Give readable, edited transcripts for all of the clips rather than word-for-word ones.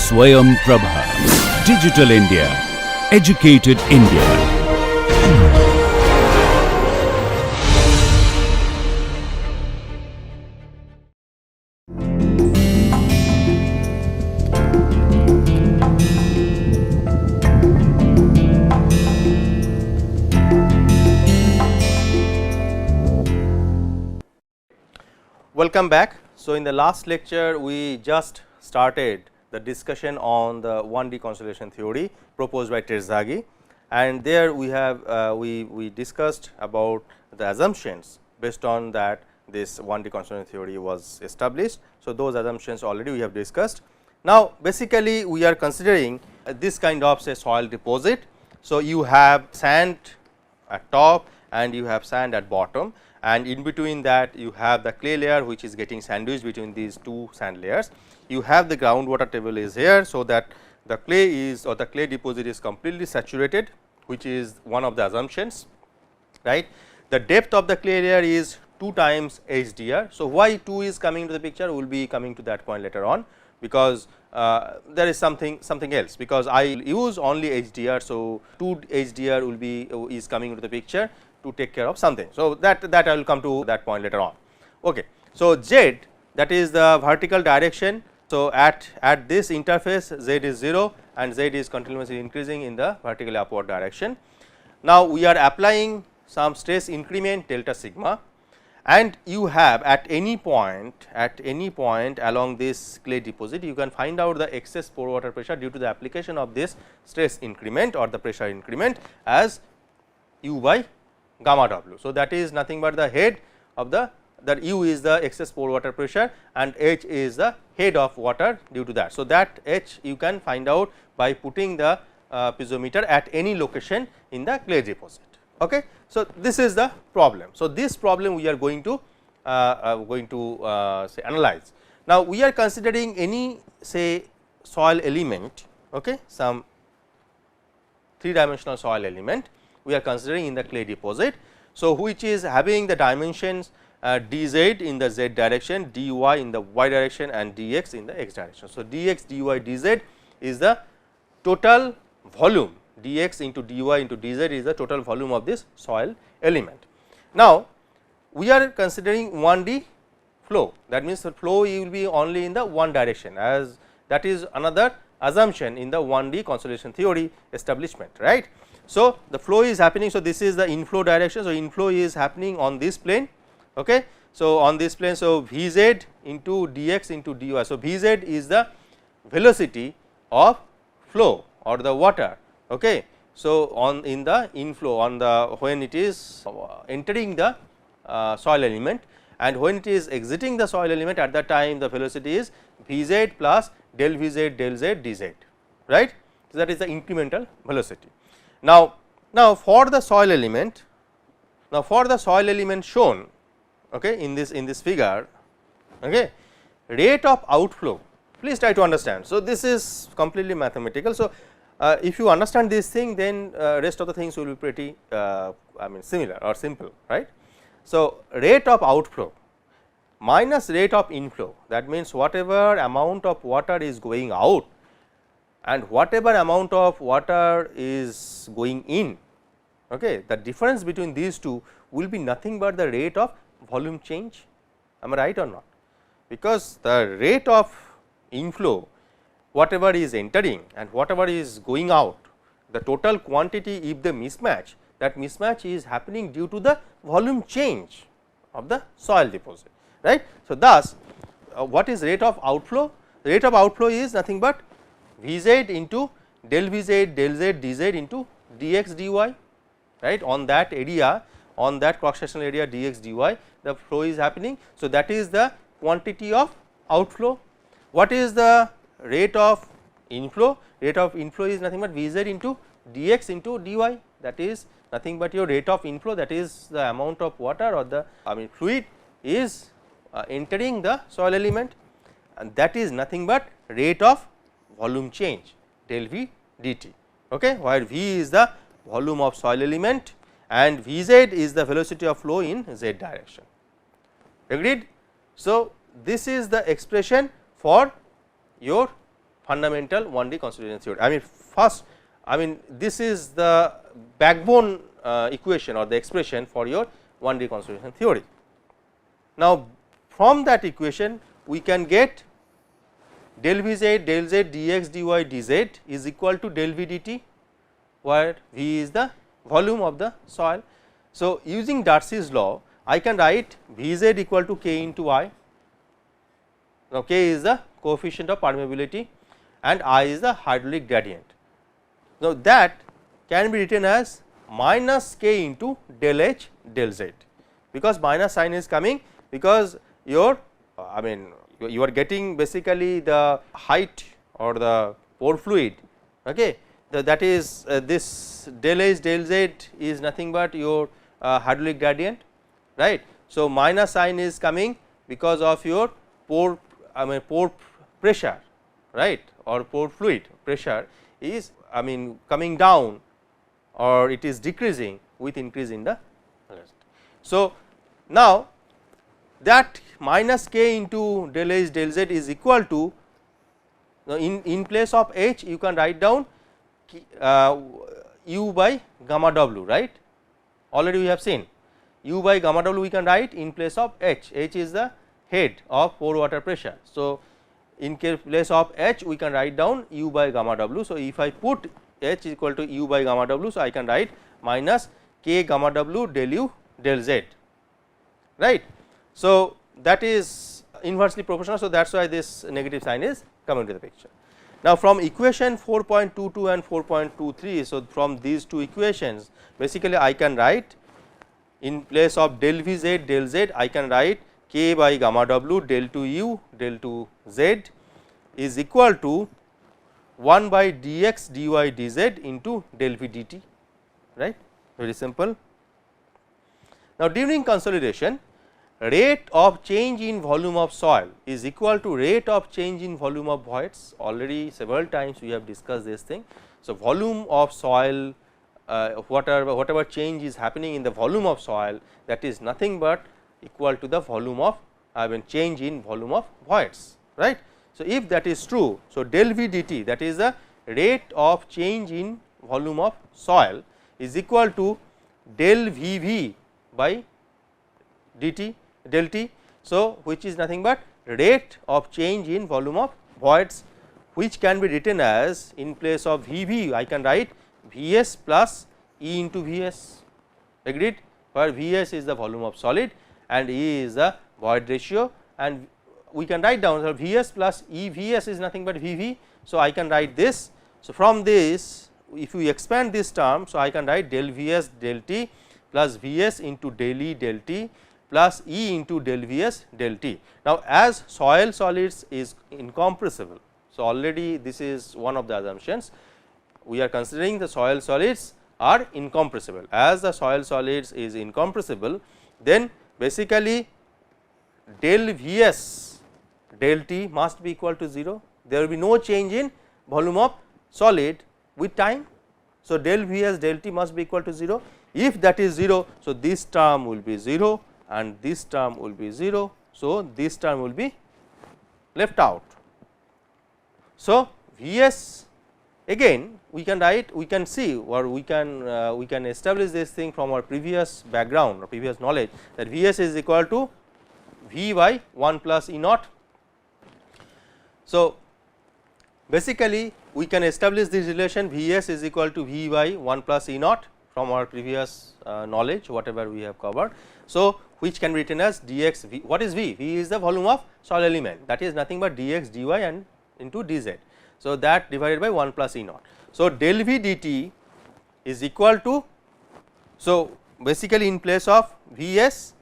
Swayam Prabha. Digital India. Educated India. Welcome back. So, in the last lecture we just started the discussion on the 1D consolidation theory proposed by Terzaghi, and there we have we discussed about the assumptions based on that this 1D consolidation theory was established. So, those assumptions already we have discussed. Now, basically we are considering this kind of say soil deposit. So, you have sand at top and you have sand at bottom, and in between that you have the clay layer which is getting sandwiched between these two sand layers. You have the groundwater table is here. So, that the clay is or the clay deposit is completely saturated, which is one of the assumptions, right. The depth of the clay layer is 2 times HDR. So, why 2 is coming to the picture, we will be coming to that point later on, because there is something else, because I use only HDR. So, 2 HDR will be is coming into the picture to take care of something. So, that I will come to that point later on. Okay. So, Z, that is the vertical direction. So, at this interface Z is 0 and Z is continuously increasing in the vertically upward direction. Now, we are applying some stress increment delta sigma, and you have at any point along this clay deposit you can find out the excess pore water pressure due to the application of this stress increment or the pressure increment as U by gamma W. So, that is nothing but the head of the that U is the excess pore water pressure and H is the head of water due to that. So, that H you can find out by putting the piezometer at any location in the clay deposit. Okay. So, this is the problem. So, this problem we are going to say analyze. Now, we are considering any say soil element, okay, some 3-dimensional soil element we are considering in the clay deposit. So, which is having the dimensions dz in the z direction, dy in the y direction and dx in the x direction. So, dx, dy, dz is the total volume, dx into dy into dz is the total volume of this soil element. Now, we are considering 1D flow, that means the flow will be only in the one direction, as that is another assumption in the 1D consolidation theory establishment, right. So, the flow is happening. So, this is the inflow direction. So, inflow is happening on this plane. Okay. So, on this plane. So, Vz into dx into dy. So, Vz is the velocity of flow or the water. Okay. So, on in the inflow on the when it is entering the soil element, and when it is exiting the soil element, at that time the velocity is Vz plus del Vz del z dz, right. So, that is the incremental velocity. Now, for the soil element, shown, okay, in this figure, okay, rate of outflow, please try to understand. So, this is completely mathematical. So, if you understand this thing, then rest of the things will be pretty I mean similar or simple, right. So, rate of outflow minus rate of inflow, that means whatever amount of water is going out and whatever amount of water is going in, okay, the difference between these two will be nothing but the rate of volume change. Am I right or not? Because the rate of inflow, whatever is entering and whatever is going out, the total quantity, if the mismatch, that mismatch is happening due to the volume change of the soil deposit, right. So, thus what is rate of outflow? The rate of outflow is nothing but Vz into del Vz del z dz into dx dy, right, on that area, on that cross sectional area dx dy the flow is happening. So, that is the quantity of outflow. What is the rate of inflow? Rate of inflow is nothing but Vz into dx into dy, that is nothing but your rate of inflow, that is the amount of water or the fluid is entering the soil element, and that is nothing but rate of volume change del V dt, okay, where V is the volume of soil element and Vz is the velocity of flow in z direction. Agreed? So, this is the expression for your fundamental 1D consolidation theory. I mean first, I mean this is the backbone equation or the expression for your 1D consolidation theory. Now, from that equation we can get del V z del z dx dy dz is equal to del V dt, where V is the volume of the soil. So, using Darcy's law I can write V z equal to k into I. Now, k is the coefficient of permeability and I is the hydraulic gradient. Now, that can be written as minus k into del h del z, because minus sign is coming because your I mean you are getting basically the height or the pore fluid, okay. That is this del h del z is nothing but your hydraulic gradient, right. So, minus sign is coming because of your pore pore pressure, right, or pore fluid pressure is coming down or it is decreasing with increase in the velocity. So, now that minus k into del h del z is equal to, in place of h you can write down u by gamma w, right. Already we have seen u by gamma w we can write in place of h. H is the head of pore water pressure. So, in place of h we can write down u by gamma w. So, if I put h is equal to u by gamma w, so I can write minus k gamma w del u del z, right. So, that is inversely proportional. So, that is why this negative sign is coming to the picture. Now, from equation 4.22 and 4.23, so from these two equations basically I can write in place of del v z del z I can write k by gamma w del 2 u del 2 z is equal to 1 by dx dy dz into del v dt, right, very simple. Now, during consolidation rate of change in volume of soil is equal to rate of change in volume of voids. Already several times we have discussed this thing. So, volume of soil whatever change is happening in the volume of soil, that is nothing but equal to the volume of change in volume of voids, right. So, if that is true, so del v dt, that is the rate of change in volume of soil, is equal to del v v by dt del t. So, which is nothing but rate of change in volume of voids, which can be written as in place of v v I can write v s plus E into v s, agreed, where v s is the volume of solid and E is the void ratio, and we can write down so v s plus E v s is nothing but v v. So, I can write this. So, from this if we expand this term, so I can write del v s del t plus v s into del E del t plus E into del v s del t. Now, as soil solids is incompressible, so already this is one of the assumptions, we are considering the soil solids are incompressible. As the soil solids is incompressible, then basically del v s del t must be equal to 0. There will be no change in volume of solid with time. So, del v s del t must be equal to 0. If that is 0, so this term will be 0 and this term will be 0. So, this term will be left out. So, v s again we can write, we can see or we can establish this thing from our previous background or previous knowledge, that v s is equal to v by 1 plus E naught. So, basically we can establish this relation v s is equal to v by 1 plus E naught from our previous knowledge whatever we have covered. So, which can be written as dx v. What is v? V is the volume of soil element, that is nothing but dx dy and into dz. So, that divided by 1 plus E naught. So, del v dt is equal to, so basically in place of v s,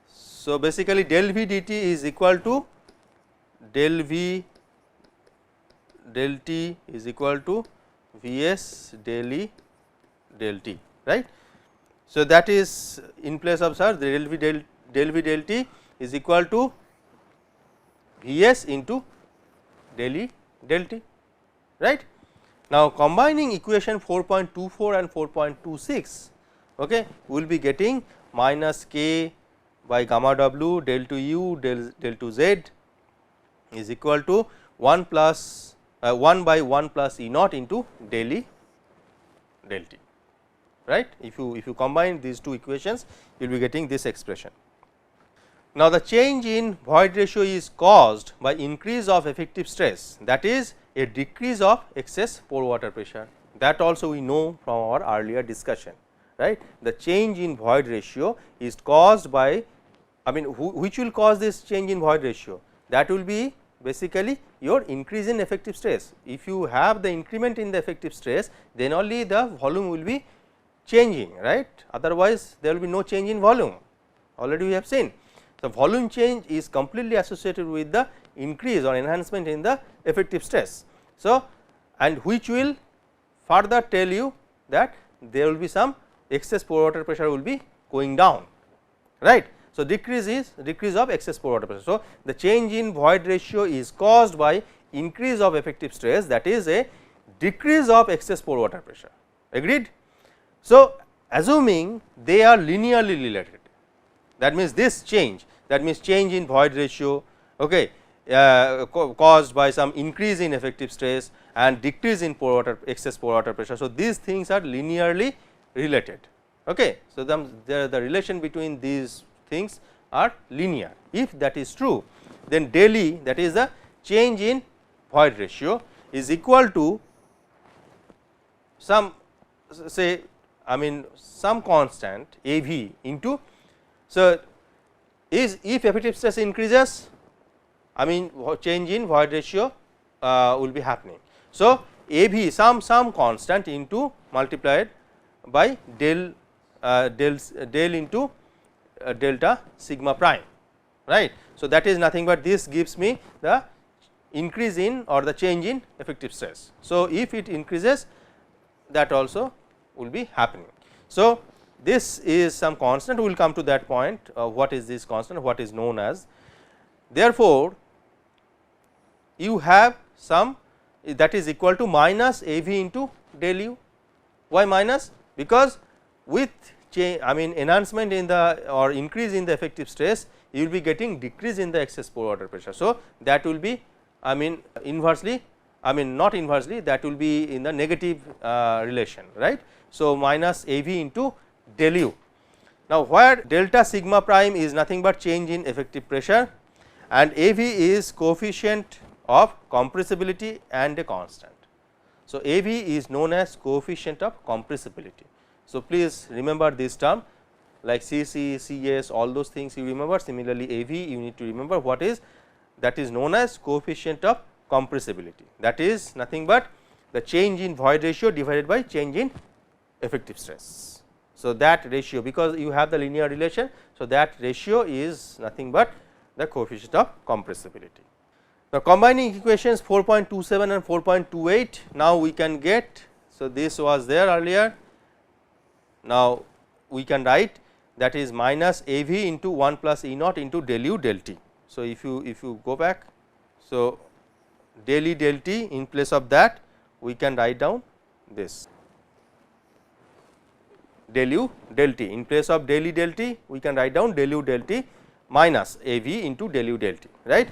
so basically del v dt is equal to del v del t is equal to v s del E del t, right. So, that is in place of sir del v del t is equal to v s into del E del t, right. Now, combining equation 4.24 and 4.26, okay, we will be getting minus k by gamma w del 2 u del 2 z is equal to 1 plus 1 by 1 plus E naught into del E del T, right. If you combine these two equations, you will be getting this expression. Now, the change in void ratio is caused by increase of effective stress, that is a decrease of excess pore water pressure, that also we know from our earlier discussion, right. The change in void ratio is caused by, I mean which will cause this change in void ratio, that will be basically your increase in effective stress. If you have the increment in the effective stress, then only the volume will be changing, right, otherwise there will be no change in volume, already we have seen. The volume change is completely associated with the increase or enhancement in the effective stress. So, and which will further tell you that there will be some excess pore water pressure will be going down, right. So, decrease is decrease of excess pore water pressure. So, the change in void ratio is caused by increase of effective stress, that is a decrease of excess pore water pressure, agreed. So, assuming they are linearly related, that means this change, that means change in void ratio, okay, caused by some increase in effective stress and decrease in pore water, excess pore water pressure. So, these things are linearly related, okay. So, the relation between these things are linear. If that is true, then del E, that is the change in void ratio, is equal to some, say, I mean some constant A V into. So, is if effective stress increases, I mean change in void ratio will be happening. So, A V some constant into multiplied by del into delta sigma prime, right. So, that is nothing but this gives me the increase in or the change in effective stress. So, if it increases, that also will be happening. So, this is some constant, we will come to that point what is this constant, what is known as. Therefore, you have some that is equal to minus A V into del U. Why minus? Because with I mean enhancement in the or increase in the effective stress, you will be getting decrease in the excess pore water pressure. So, that will be, I mean inversely, I mean not inversely, that will be in the negative relation, right. So, minus A V into del U. Now, where delta sigma prime is nothing but change in effective pressure and A V is coefficient of compressibility and a constant. So, A V is known as coefficient of compressibility. So, please remember this term like C C, C S, all those things you remember. Similarly, A V you need to remember what is that is known as coefficient of compressibility, that is nothing but the change in void ratio divided by change in effective stress. So, that ratio, because you have the linear relation. So, that ratio is nothing but the coefficient of compressibility. Now, combining equations 4.27 and 4.28, now we can get. So, this was there earlier. Now, we can write that is minus A V into 1 plus E naught into del U del T. So, if you go back, so del E del T, in place of that we can write down this del U del T, in place of del E del T we can write down del U del T minus A V into del U del T, right.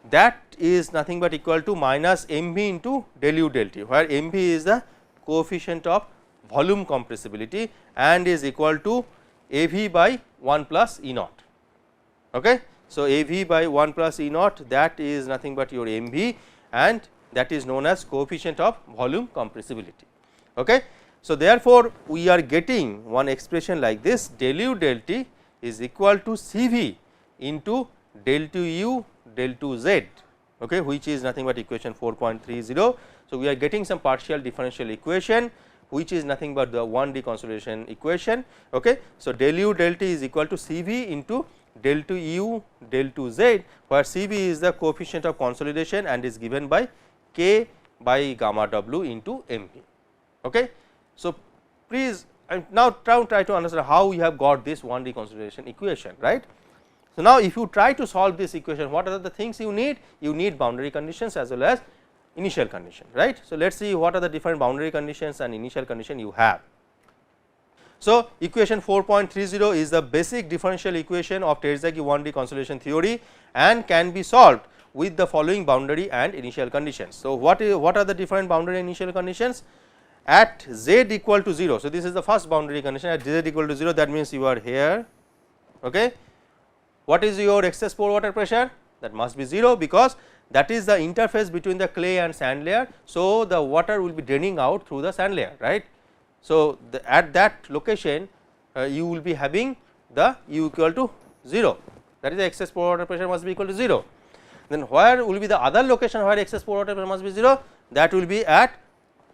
That is nothing but equal to minus M V into del U del T, where M V is the coefficient of volume compressibility and is equal to A V by 1 plus E naught. Okay. So, A V by 1 plus E naught, that is nothing but your M V and that is known as coefficient of volume compressibility. Okay. So, therefore, we are getting one expression like this, del U del T is equal to C V into del 2 U del 2 Z, okay, which is nothing but equation 4.30. So, we are getting some partial differential equation which is nothing but the 1D consolidation equation. Okay. So, del U del T is equal to C V into del 2 U del 2 Z, where C V is the coefficient of consolidation and is given by K by gamma W into M V. Okay. So, please now try to understand how we have got this 1D consolidation equation, right. So, now if you try to solve this equation, what are the things you need? You need boundary conditions as well as initial condition, right. So, let us see what are the different boundary conditions and initial condition you have. So, equation 4.30 is the basic differential equation of Terzaghi 1D consolidation theory and can be solved with the following boundary and initial conditions. So, what are the different boundary and initial conditions? At z equal to 0. So, this is the first boundary condition at z equal to 0, that means you are here. Okay. What is your excess pore water pressure? That must be 0, because that is the interface between the clay and sand layer. So, the water will be draining out through the sand layer, right. So, at that location you will be having the U equal to 0, that is the excess pore water pressure must be equal to 0. Then where will be the other location where excess pore water pressure must be 0? That will be at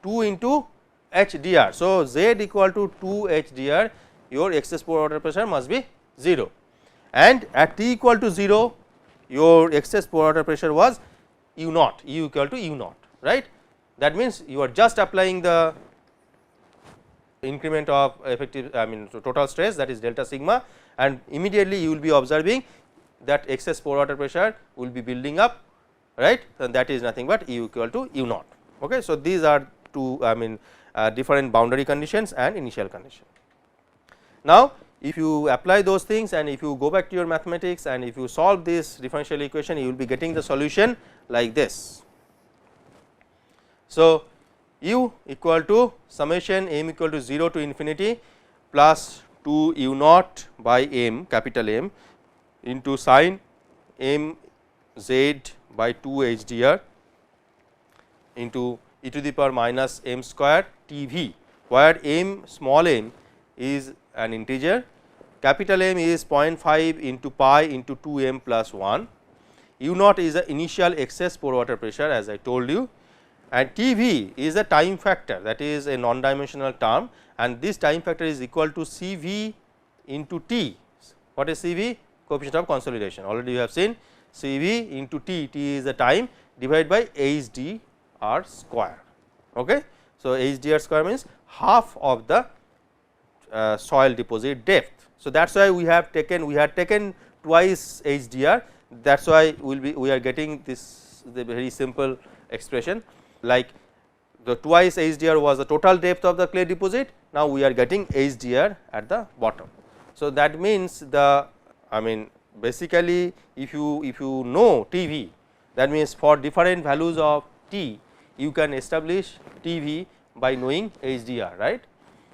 2 into HDR. So, Z equal to 2 HDR, your excess pore water pressure must be 0, and at T equal to 0 your excess pore water pressure was U naught, U equal to U naught, right. That means, you are just applying the increment of effective total stress, that is delta sigma, and immediately you will be observing that excess pore water pressure will be building up, right, and that is nothing but U equal to U naught. Okay. So, these are two different boundary conditions and initial condition. Now, if you apply those things and if you go back to your mathematics and if you solve this differential equation, you will be getting the solution like this. So, U equal to summation m equal to 0 to infinity plus 2 U naught by m, capital M, into sin m z by 2 HDR into e to the power minus m square T v, where m small m is an integer, capital M is 0.5 into pi into 2 m plus 1, U naught is the initial excess pore water pressure as I told you, and T v is the time factor, that is a non dimensional term, and this time factor is equal to C v into T. What is C v? Coefficient of consolidation, already you have seen. C v into T, T is the time, divided by H d r square. Okay. So, H d r square means half of the soil deposit depth. So, that is why we had taken twice H d r, that is why we are getting this the very simple expression, like the twice H d r was the total depth of the clay deposit, now we are getting H d r at the bottom. So, that means the basically if you know T v, that means for different values of T you can establish T v by knowing H d r, right.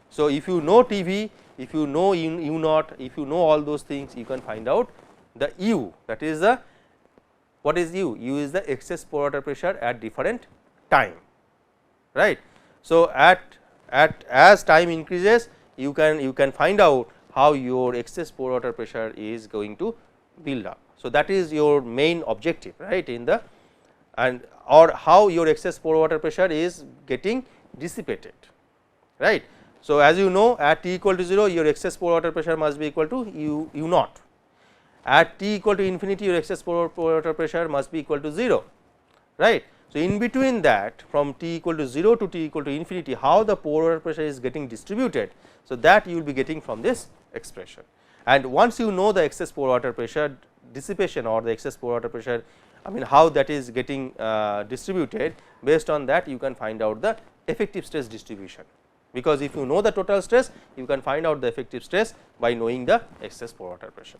So, if you know T v, if you know U naught, if you know all those things, you can find out the U, that is the, what is U? U is the excess pore water pressure at different time, right. So, as time increases, you can find out how your excess pore water pressure is going to build up. So, that is your main objective, right, in the or how your excess pore water pressure is getting dissipated, right. So, as you know, at T equal to 0 your excess pore water pressure must be equal to U naught, at T equal to infinity your excess pore water pressure must be equal to 0, right. So, in between that from T equal to 0 to T equal to infinity, how the pore water pressure is getting distributed. So, that you will be getting from this expression, and once you know the excess pore water pressure dissipation or the excess pore water pressure, how that is getting distributed, based on that you can find out the effective stress distribution, because if you know the total stress, you can find out the effective stress by knowing the excess pore water pressure.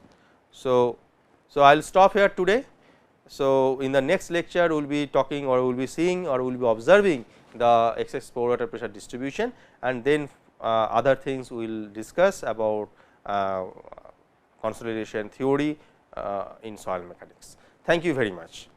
So, I will stop here today. So, in the next lecture we will be talking or we will be seeing or we will be observing the excess pore water pressure distribution, and then other things we will discuss about consolidation theory in soil mechanics. Thank you very much.